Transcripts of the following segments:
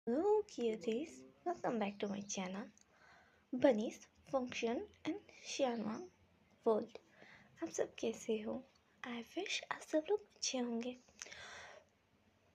Hello cuties, welcome back to my channel Bunny's Function and Sharma World। आप सब कैसे हो? आई विश आप सब लोग अच्छे होंगे।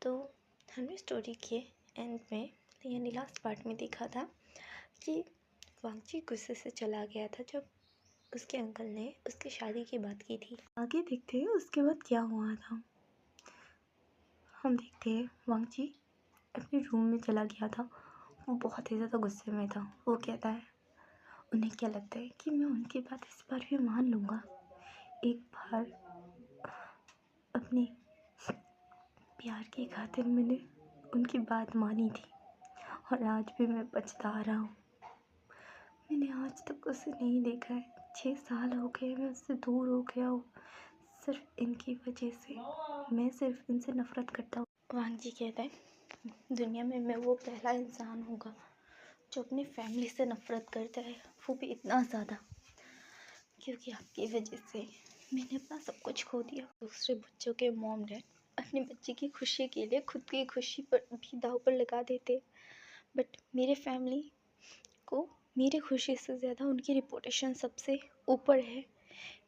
तो हमने स्टोरी के एंड में यानी लास्ट पार्ट में देखा था कि वांगची गुस्से से चला गया था जब उसके अंकल ने उसकी शादी की बात की थी। आगे देखते हैं उसके बाद क्या हुआ था। हम देखते हैं वांगची अपने रूम में चला गया था। वो बहुत ही ज़्यादा गुस्से में था। वो कहता है उन्हें क्या लगता है कि मैं उनकी बात इस बार भी मान लूँगा। एक बार अपने प्यार की खातिर मैंने उनकी बात मानी थी और आज भी मैं पछता रहा हूँ। मैंने आज तक उसे नहीं देखा है। 6 साल हो गए मैं उससे दूर हो गया हूँ सिर्फ इनकी वजह से। मैं सिर्फ इनसे नफ़रत करता हूँ। वांगजी कहता है दुनिया में मैं वो पहला इंसान होगा जो अपनी फैमिली से नफ़रत करता है, वो भी इतना ज़्यादा, क्योंकि आपकी वजह से मैंने अपना सब कुछ खो दिया। दूसरे बच्चों के मॉम डैड अपने बच्चे की खुशी के लिए खुद की खुशी पर भी दाव पर लगा देते, बट मेरे फैमिली को मेरी खुशी से ज़्यादा उनकी रिपोर्टेशन सबसे ऊपर है।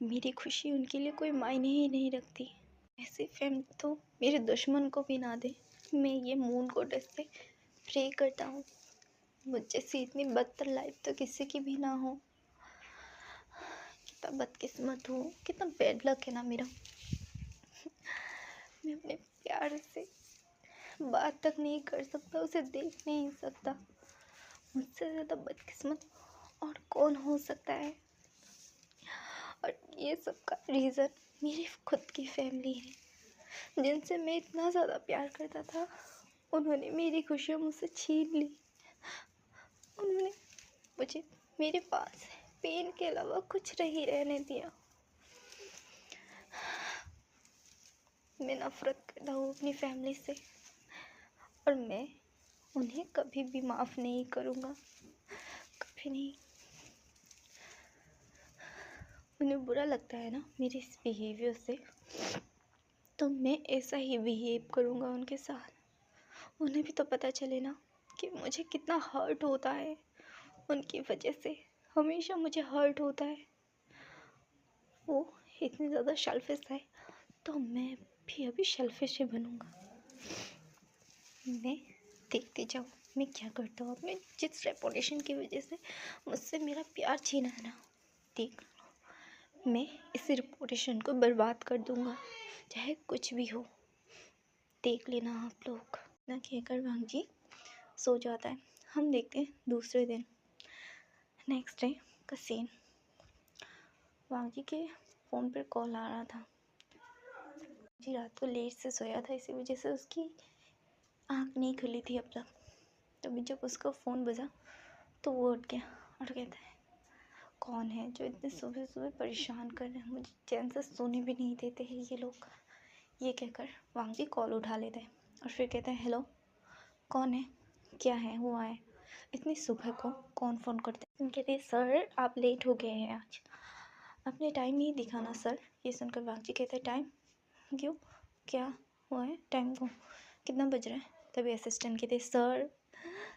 मेरी खुशी उनके लिए कोई मायने ही नहीं रखती। ऐसी फैमिली तो मेरे दुश्मन को भी ना दे। मैं ये मून गॉडेस से प्रे करता हूँ मुझ जैसी इतनी बदतर लाइफ तो किसी की भी ना हो। कितना बदकिस्मत हूँ, कितना बैड लक है ना मेरा। मैं अपने प्यार से बात तक नहीं कर सकता, उसे देख नहीं सकता। मुझसे ज़्यादा बदकिस्मत और कौन हो सकता है। और ये सब का रीज़न मेरी खुद की फैमिली है, जिनसे मैं इतना ज़्यादा प्यार करता था। उन्होंने मेरी खुशियाँ मुझसे छीन ली। उन्होंने मुझे मेरे पास पेन के अलावा कुछ नहीं रहने दिया। मैं नफ़रत करता हूँ अपनी फैमिली से और मैं उन्हें कभी भी माफ़ नहीं करूँगा, कभी नहीं। उन्हें बुरा लगता है ना मेरे इस बिहेवियर से, तो मैं ऐसा ही बिहेव करूँगा उनके साथ। उन्हें भी तो पता चले ना कि मुझे कितना हर्ट होता है उनकी वजह से। हमेशा मुझे हर्ट होता है। वो इतनी ज़्यादा सेल्फिश है तो मैं भी अभी सेल्फिश ही बनूँगा। मैं देखते जाओ मैं क्या करता हूँ। अपने जिस रेपुटेशन की वजह से मुझसे मेरा प्यार छीना है ना, देख मैं इस रेपुटेशन को बर्बाद कर दूँगा, चाहे कुछ भी हो। देख लेना आप लोग। ना कहकर वांगजी सो जाता है। हम देखते हैं दूसरे दिन, नेक्स्ट डे का सीन। वांगजी के फ़ोन पर कॉल आ रहा था। जी रात को लेट से सोया था, इसी वजह से उसकी आँख नहीं खुली थी अब तक। तभी जब उसका फ़ोन बजा तो वो उठ गया और कहता है कौन है जो इतने सुबह सुबह परेशान कर रहे हैं, मुझे चैन से सोने भी नहीं देते हैं ये लोग। ये कहकर वांगजी कॉल उठा लेता है और फिर कहता है हेलो, कौन है, क्या है, हुआ है, इतनी सुबह को कौन फ़ोन करते हैं। कहते हैं सर आप लेट हो गए हैं आज, आपने टाइम नहीं दिखाना सर। ये सुनकर वांगजी कहता है टाइम क्यों, क्या हुआ है, टाइम को कितना बज रहा है। तभी असिस्टेंट कहते सर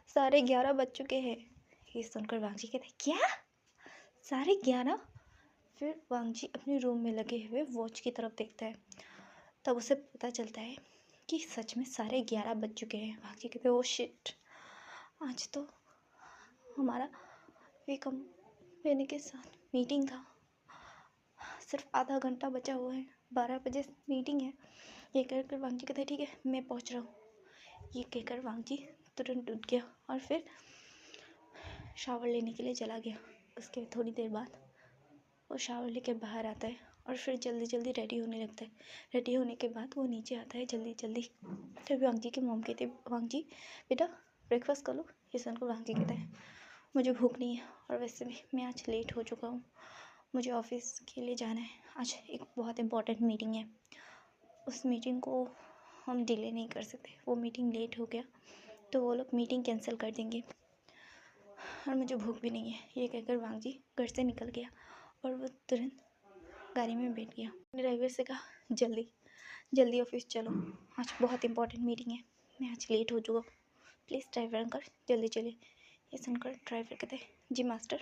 11:30 बज चुके हैं। ये सुनकर वांगजी कहते क्या 11:30। फिर वांगजी अपने रूम में लगे हुए वॉच की तरफ देखता है, तब उसे पता चलता है कि सच में 11:30 बज चुके हैं। वांगजी कहते ओ शिट, आज तो हमारा वे कंपनी के साथ मीटिंग था, सिर्फ आधा घंटा बचा हुआ है, 12 बजे मीटिंग है। ये कहकर वांगजी कहते ठीक है मैं पहुंच रहा हूँ। ये कहकर वांगजी तुरंत उठ गया और फिर शावर लेने के लिए चला गया। उसके थोड़ी देर बाद वो शावर लेकर बाहर आता है और फिर जल्दी जल्दी रेडी होने लगता है। रेडी होने के बाद वो नीचे आता है जल्दी जल्दी। तभी वांगजी की मॉम कहते वांगजी बेटा ब्रेकफास्ट कर लो। ये सुनकर वांगजी कहता है मुझे भूख नहीं है और वैसे भी मैं आज लेट हो चुका हूँ, मुझे ऑफिस के लिए जाना है। आज एक बहुत इम्पोर्टेंट मीटिंग है, उस मीटिंग को हम डिले नहीं कर सकते। वो मीटिंग लेट हो गया तो वो लोग मीटिंग कैंसिल कर देंगे और मुझे भूख भी नहीं है। ये कहकर वांगजी घर से निकल गया और वो तुरंत गाड़ी में बैठ गया। ड्राइवर से कहा जल्दी जल्दी ऑफिस चलो, आज बहुत इंपॉर्टेंट मीटिंग है, मैं आज लेट हो चुका, प्लीज़ ड्राइवर अंकल जल्दी चलिए। ये सुनकर ड्राइवर कहते हैं, जी मास्टर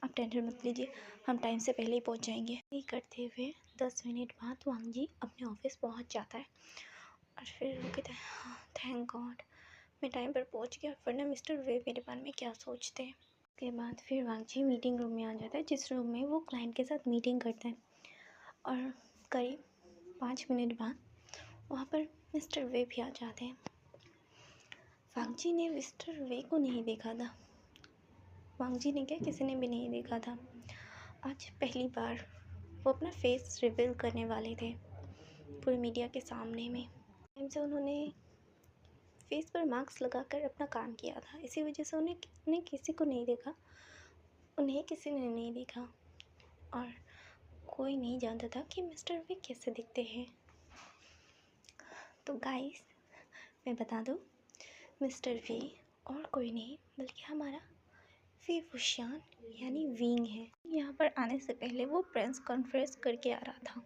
आप टेंशन मत लीजिए, हम टाइम से पहले ही पहुंच जाएंगे। यही करते हुए 10 मिनट बाद वांग जी अपने ऑफिस पहुंच जाता है और फिर वो कहते हैं, हाँ थैंक गॉड मैं टाइम पर पहुंच गया, वरना मिस्टर वे मेरे बारे में क्या सोचते हैं। उसके बाद फिर वांग जी मीटिंग रूम में आ जाता है, जिस रूम में वो क्लाइंट के साथ मीटिंग करते हैं। और करीब 5 मिनट बाद वहाँ पर मिस्टर वे भी आ जाते हैं। वांग जी ने मिस्टर वे को नहीं देखा था, वांग जी ने क्या किसी ने भी नहीं देखा था। आज पहली बार वो अपना फेस रिवील करने वाले थे पूरे मीडिया के सामने में। टाइम से उन्होंने फेस पर मास्क लगाकर अपना काम किया था, इसी वजह से उन्हें किसी को नहीं देखा, उन्हें किसी ने नहीं देखा और कोई नहीं जानता था कि मिस्टर वे कैसे दिखते हैं। तो गाइस मैं बता दूं, मिस्टर वे और कोई नहीं बल्कि हमारा वे वुशियान यानी विंग है। यहाँ पर आने से पहले वो प्रेस कॉन्फ्रेंस करके आ रहा था,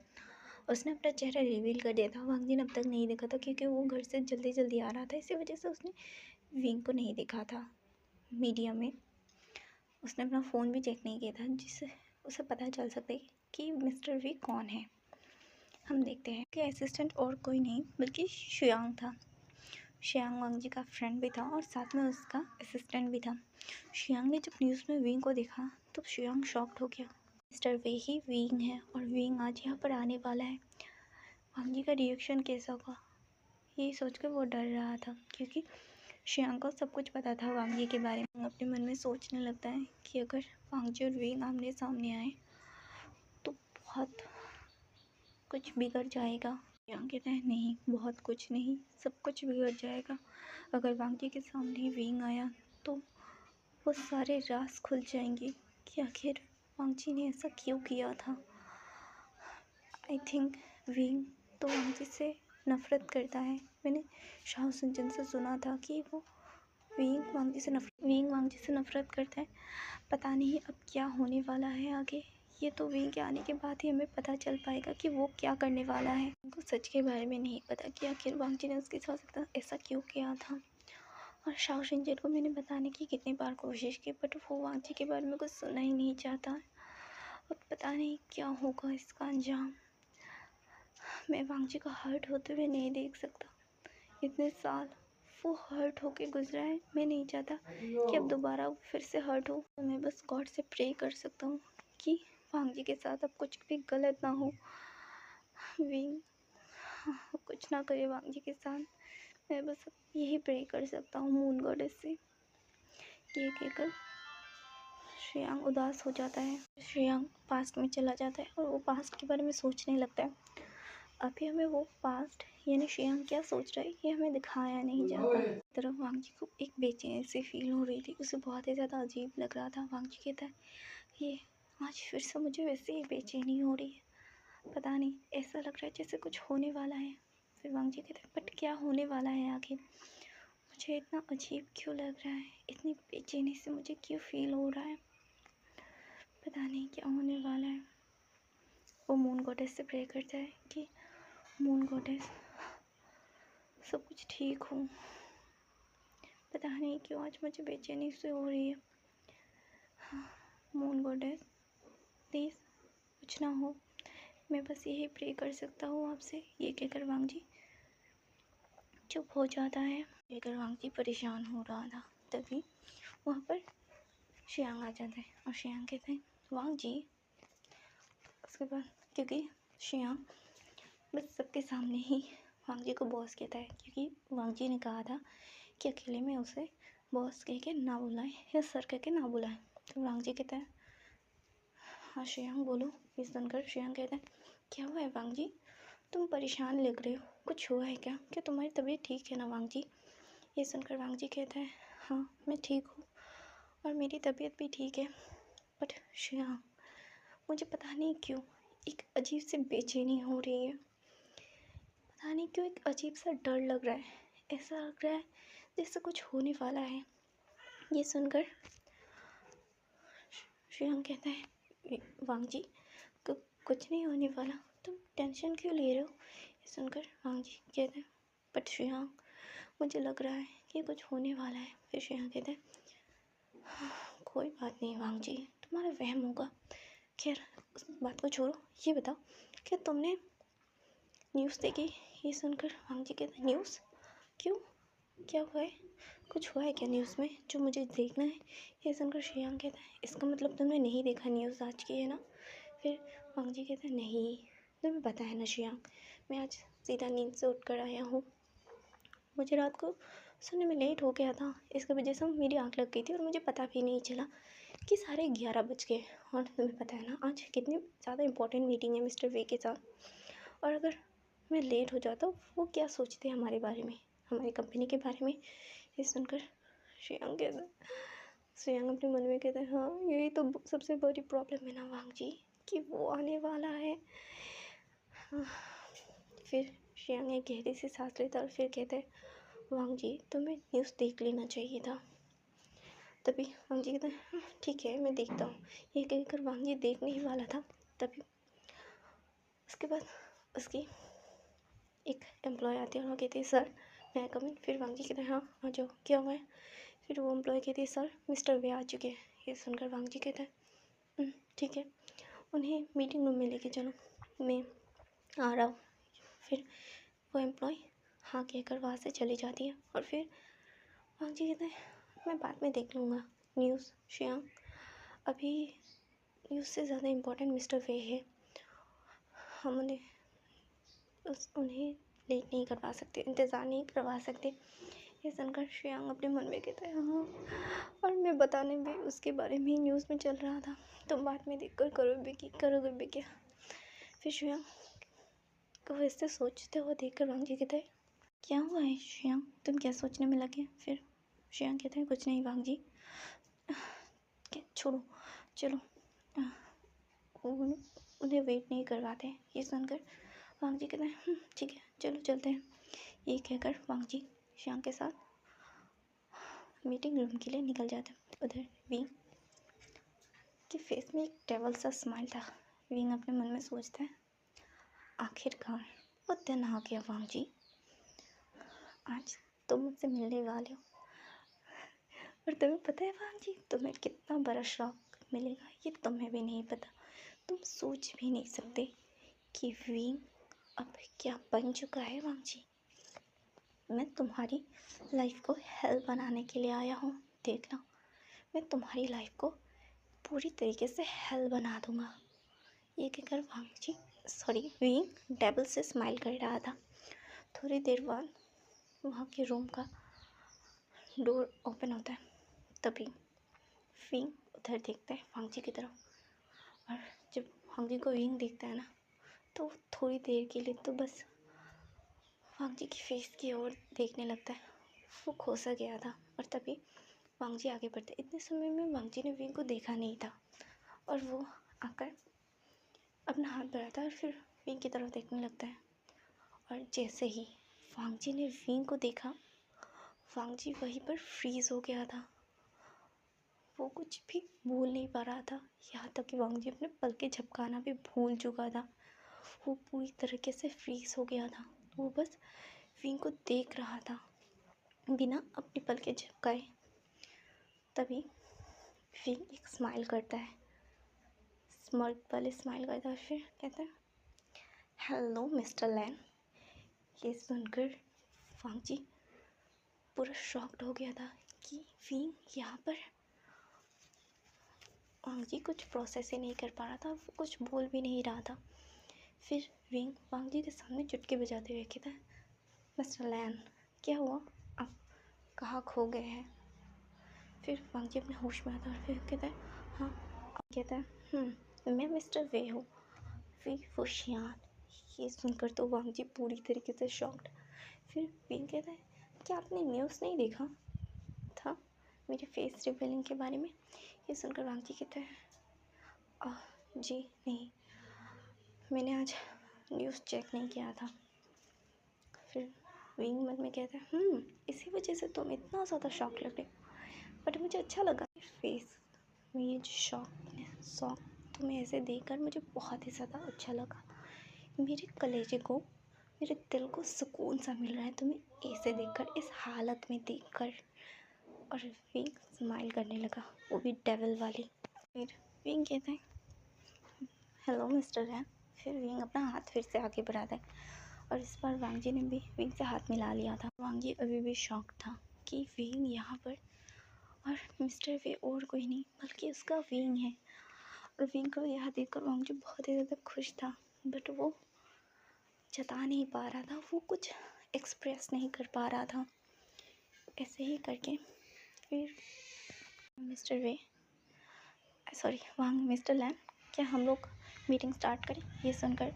उसने अपना चेहरा रिवील कर दिया था। वांग जी ने अब तक नहीं देखा था क्योंकि वो घर से जल्दी जल्दी आ रहा था, इसी वजह से उसने विंग को नहीं देखा था। मीडिया में उसने अपना फ़ोन भी चेक नहीं किया था जिससे उसे पता चल सके कि मिस्टर वी कौन है। हम देखते हैं कि असिस्टेंट और कोई नहीं बल्कि शुयांग था। शुयांग वांग जी का फ्रेंड भी था और साथ में उसका असिस्टेंट भी था। शुयांग ने जब न्यूज़ में विंग को देखा तो शुयांग शॉक्ड हो गया, मिस्टर वे ही विंग है और विंग आज यहाँ पर आने वाला है। वांग जी का रिएक्शन कैसा होगा ये सोचकर वो डर रहा था, क्योंकि शुयांग को सब कुछ पता था वांग जी के बारे में। अपने मन में सोचने लगता है कि अगर वांग जी और विंग आमने सामने आए तो बहुत कुछ बिगड़ जाएगा। शुयांग कहता है नहीं, बहुत कुछ नहीं, सब कुछ बिगड़ जाएगा। अगर वांग जी के सामने विंग आया तो वो सारे राज खुल जाएंगे कि आखिर वांग जी ने ऐसा क्यों किया था। आई थिंक विंग तो वांग जी से नफ़रत करता है। मैंने शाह सुनचन से सुना था कि वो विंग वांग जी से नफ़रत करता है। पता नहीं अब क्या होने वाला है आगे, ये तो विंग के आने के बाद ही हमें पता चल पाएगा कि वो क्या करने वाला है। उनको सच के बारे में नहीं पता कि आखिर वांग जी ने उसके साथ ऐसा क्यों किया था। और शाओ शिनचेन को मैंने बताने की कितनी बार कोशिश की, बट वो वांग जी के बारे में कुछ सुनना ही नहीं चाहता। अब पता नहीं क्या होगा इसका अंजाम। मैं वांग जी को हर्ट होते हुए नहीं देख सकता। इतने साल वो हर्ट होके गुजरा है, मैं नहीं चाहता कि अब दोबारा वो फिर से हर्ट हो। तो मैं बस गॉड से प्रे कर सकता हूँ कि वांग जी के साथ अब कुछ भी गलत ना हो, विंग कुछ ना करे वांग जी के साथ। मैं बस यही प्रे कर सकता हूँ मून गॉडेस से। ये कहकर शुयांग उदास हो जाता है। शुयांग पास्ट में चला जाता है और वो पास्ट के बारे में सोचने लगता है। अभी हमें वो पास्ट यानी शुयांग क्या सोच रहा है ये हमें दिखाया नहीं जाता। तरफ वांग जी को एक बेचैनी सी फील हो रही थी, उसे बहुत ही ज़्यादा अजीब लग रहा था। वांग जी कहता है ये आज फिर से मुझे वैसे ही बेचैनी हो रही है, पता नहीं ऐसा लग रहा है जैसे कुछ होने वाला है। फिर वांग जी कहते हैं बट क्या होने वाला है आखिर, मुझे इतना अजीब क्यों लग रहा है, इतनी बेचैनी से मुझे क्यों फील हो रहा है, पता नहीं क्या होने वाला है। वो मून गॉडेस से प्रे करता है कि मून गॉडेस सब कुछ ठीक हो, पता नहीं क्यों आज मुझे बेचैनी से हो रही है। हाँ, मून गॉडेस प्लीज़ कुछ ना हो, मैं बस यही प्रे कर सकता हूँ आपसे। ये कहकर वांग जी चुप हो जाता है। कहकर वांग जी परेशान हो रहा था, तभी वहाँ पर शुयांग आ जाता है और शुयांग कहते हैं वांग जी। उसके बाद क्योंकि शुयांग बस सबके सामने ही वांग जी को बॉस कहता है, क्योंकि वांग जी ने कहा था कि अकेले में उसे बॉस कह के ना बुलाएं या सर कह के ना बुलाएं। तो वांग जी कहता है हाँ शुयांग बोलो। ये सुनकर शुयांग कहता है क्या हुआ है वांग जी, तुम परेशान लग रहे हो, कुछ हुआ है क्या, क्या तुम्हारी तबीयत ठीक है ना वांग जी। ये सुनकर वांग जी कहता है हाँ मैं ठीक हूँ और मेरी तबीयत भी ठीक है, बट शुयांग मुझे पता नहीं क्यों एक अजीब सी बेचैनी हो रही है, पता नहीं क्यों एक अजीब सा डर लग रहा है, ऐसा लग रहा है जैसे कुछ होने वाला है। ये सुनकर शुयांग कहता है वांग जी कुछ नहीं होने वाला, तुम टेंशन क्यों ले रहे हो। ये सुनकर वांग जी कहते हैं बट शुयांग मुझे लग रहा है कि कुछ होने वाला है। फिर श्रेया कहता है कोई बात नहीं वांग जी, तुम्हारा वहम होगा। खैर उस बात को छोड़ो, ये बताओ क्या तुमने न्यूज़ देखी? ये सुनकर वांग जी कहते हैं न्यूज़? क्यों, क्या हुआ है? कुछ हुआ है क्या न्यूज़ में जो मुझे देखना है? ये सुनकर श्रेयांक कहता है इसका मतलब तुमने नहीं देखा न्यूज़ आज की, है ना? फिर वांग जी कहते हैं नहीं, तुम्हें पता है ना श्रेयांक, मैं आज सीधा नींद से उठ कर आया हूँ। मुझे रात को सोने में लेट हो गया था, इसकी वजह से मेरी आँख लग गई थी और मुझे पता भी नहीं चला कि 11:30 बज गए। और तुम्हें पता है ना आज कितनी ज़्यादा इम्पोर्टेंट मीटिंग है मिस्टर वे के साथ, और अगर मैं लेट हो जाता वो क्या सोचते हैं हमारे बारे में, हमारी कंपनी के बारे में। ये सुनकर श्रेयांक कहता श्रेयांक अपने मन में कहता है हाँ यही तो सबसे बड़ी प्रॉब्लम है ना वांग जी, कि वो आने वाला है। फिर श्रेयांक एक गहरी सी सांस लेता और फिर कहता है वांग जी तुम्हें न्यूज़ देख लेना चाहिए था। तभी वांग जी कहते हैं ठीक है मैं देखता हूँ। ये कहकर वांग जी देखने ही वाला था, तभी उसके बाद उसकी एक एम्प्लॉय आती है और वो कहती है सर मैं कम इन। फिर वांग जी कहते हैं हाँ आ जाओ, क्या हुआ है? फिर वो एम्प्लॉय कहती है सर मिस्टर वे आ चुके हैं। ये सुनकर वांग जी कहते हैं ठीक है, उन्हें मीटिंग रूम में लेके चलो, मैं आ रहा हूँ। फिर वो एम्प्लॉय हाँ कहकर वहाँ से चली जाती है। और फिर वांग जी कहते हैं मैं बाद में देख लूँगा न्यूज़ श्रेयांक, अभी न्यूज़ से ज़्यादा इम्पोर्टेंट मिस्टर वे है, हम उन्हें लेट नहीं करवा सकते, इंतज़ार नहीं करवा सकते। ये सुनकर श्रेयांक अपने मन में कहता है हाँ, और मैं बताने भी उसके बारे में न्यूज़ में चल रहा था, तुम बाद में देख कर करोगे भी क्या? फिर श्रेयांक को वैसे सोचते हुए देख कर वांग जी कहता है क्या हुआ है श्रेयांक, तुम क्या सोचने में लगे? फिर श्रेयांक कहते हैं कुछ नहीं वांग जी, छोड़ो चलो, उन्हें वेट नहीं करवाते। ये सुनकर वांग जी कहते हैं ठीक है चलो चलते हैं। ये कहकर वांग जी श्रेयांक के साथ मीटिंग रूम के लिए निकल जाते हैं। उधर विंग के फेस में एक डेवल सा स्माइल था। विंग अपने मन में सोचता है आखिरकार वो दिन आ गया वांग जी, आज तुम मुझसे मिलने वाले हो, और तुम्हें पता है वांग जी तुम्हें कितना बड़ा शौक मिलेगा ये तुम्हें भी नहीं पता, तुम सोच भी नहीं सकते कि विंग अब क्या बन चुका है वांग जी। मैं तुम्हारी लाइफ को हेल बनाने के लिए आया हूँ, देखना मैं तुम्हारी लाइफ को पूरी तरीके से हेल बना दूँगा। ये कहकर वांग जी विंग डेबल से स्माइल कर रहा था। थोड़ी देर बाद वहाँ के रूम का डोर ओपन होता है, तभी विंग उधर देखता है वांग जी की तरफ, और जब वांग जी को विंग देखता है ना तो थोड़ी देर के लिए तो बस वांग जी की फेस की ओर देखने लगता है। वो खो सा गया था, और तभी वांग जी आगे बढ़ते। इतने समय में वांग जी ने विंग को देखा नहीं था, और वो आकर अपना हाथ बढ़ाता है और फिर विंग की तरफ देखने लगता है। और जैसे ही वांग जी ने विंग को देखा, वांग जी वहीं पर फ्रीज हो गया था। वो कुछ भी भूल नहीं पा रहा था, यहाँ तक कि वांग जी अपने पल के झपकाना भी भूल चुका था। वो पूरी तरीके से फ्रीज हो गया था, वो बस विंग को देख रहा था बिना अपने पल के झपकाए। तभी विंग एक स्माइल करता है, स्मर्क वाले स्माइल करता है, फिर कहता है हेलो मिस्टर लैन। ये सुनकर वांग जी पूरा शॉक्ड हो गया था कि विंग यहाँ पर। वांग जी कुछ प्रोसेस ही नहीं कर पा रहा था, वो कुछ बोल भी नहीं रहा था। फिर विंग वांग जी के सामने चुटकी बजाते हुए कहता है मिस्टर लैन क्या हुआ, आप कहाँ खो गए हैं? फिर वांग जी अपने होश में आता है और फिर कहता है हाँ, कहता है मैं मिस्टर वे हूँ, वे फुशियान। ये सुनकर तो वांग जी पूरी तरीके से शॉक्ड। फिर विंग कहता है क्या आपने न्यूज़ नहीं देखा था मेरे फेस रिवीलिंग के बारे में? ये सुनकर वांग जी कहता है जी नहीं, मैंने आज न्यूज़ चेक नहीं किया था। फिर विंग मन में कहता है इसी वजह से तुम इतना ज़्यादा शॉक लग रहे हो, बट मुझे अच्छा लगा फेस में ये जो शॉक तुम्हें ऐसे देखकर मुझे बहुत ही ज़्यादा अच्छा लगा। मेरे कलेजे को मेरे दिल को सुकून सा मिल रहा है तुम्हें ऐसे देखकर, इस हालत में देखकर। और विंग स्माइल करने लगा, वो भी डेविल वाली। फिर विंग कहता है हेलो मिस्टर है। फिर विंग अपना हाथ फिर से आगे बढ़ाता है और इस बार वांगजी ने भी विंग से हाथ मिला लिया था। वांगजी अभी भी शॉक था कि विंग यहाँ पर, और मिस्टर वे और कोई नहीं बल्कि उसका विंग है। और विंग को यह देखकर वांगजी बहुत ही ज़्यादा खुश था, बट वो जता नहीं पा रहा था, वो कुछ एक्सप्रेस नहीं कर पा रहा था। ऐसे ही करके फिर मिस्टर वे, सॉरी वांग, मिस्टर लैन, क्या हम लोग मीटिंग स्टार्ट करें? ये सुनकर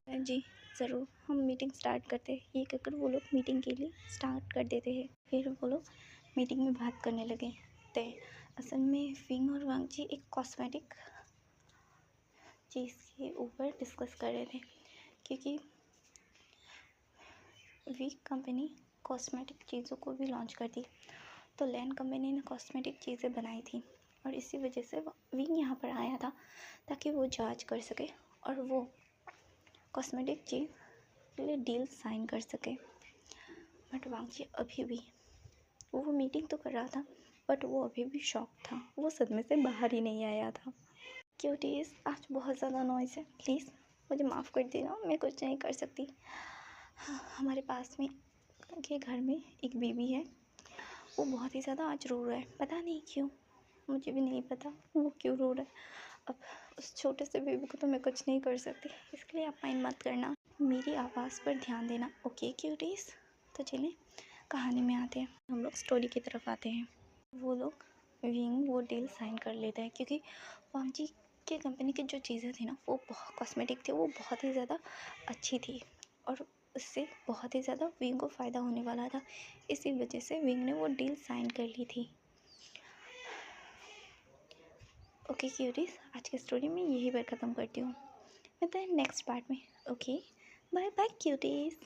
जी ज़रूर, हम मीटिंग स्टार्ट करते हैं। ये कहकर वो लोग मीटिंग के लिए स्टार्ट कर देते हैं। फिर वो लोग मीटिंग में बात करने लगे थे। असल में विंग और वांगजी एक कॉस्मेटिक चीज़ के ऊपर डिस्कस कर रहे थे, क्योंकि वीक कंपनी कॉस्मेटिक चीज़ों को भी लॉन्च कर दी, तो लैन कंपनी ने कॉस्मेटिक चीज़ें बनाई थी और इसी वजह से विंग यहाँ पर आया था ताकि वो जांच कर सके और वो कॉस्मेटिक चीज़ के लिए डील साइन कर सके। बट वांगजी अभी भी, वो मीटिंग तो कर रहा था बट वो अभी भी शॉक था, वो सदमे से बाहर ही नहीं आया था। क्यूटीज, आज बहुत ज़्यादा नॉइज़ है, प्लीज़ मुझे माफ़ कर देना, मैं कुछ नहीं कर सकती। हाँ, हमारे पास में के घर में एक बेबी है, वो बहुत ही ज़्यादा आज रो रहा है, पता नहीं क्यों, मुझे भी नहीं पता वो क्यों रो रहा है। अब उस छोटे से बेबी को तो मैं कुछ नहीं कर सकती, इसके लिए आप माइंड मत करना, मेरी आवाज़ पर ध्यान देना, ओके क्यूटीज। तो चलें कहानी में आते हैं, हम लोग स्टोरी की तरफ आते हैं। वो लोग विंग वो डील साइन कर लेता है क्योंकि वांगजी के कंपनी की जो चीज़ें थी ना, वो बहुत कॉस्मेटिक थी, वो बहुत ही ज़्यादा अच्छी थी और उससे बहुत ही ज़्यादा विंग को फ़ायदा होने वाला था। इसी वजह से विंग ने वो डील साइन कर ली थी। ओके क्यूटीज, आज की स्टोरी में यही पर ख़त्म करती हूँ, मिलते हैं नेक्स्ट पार्ट में। Okay bye bye cuties.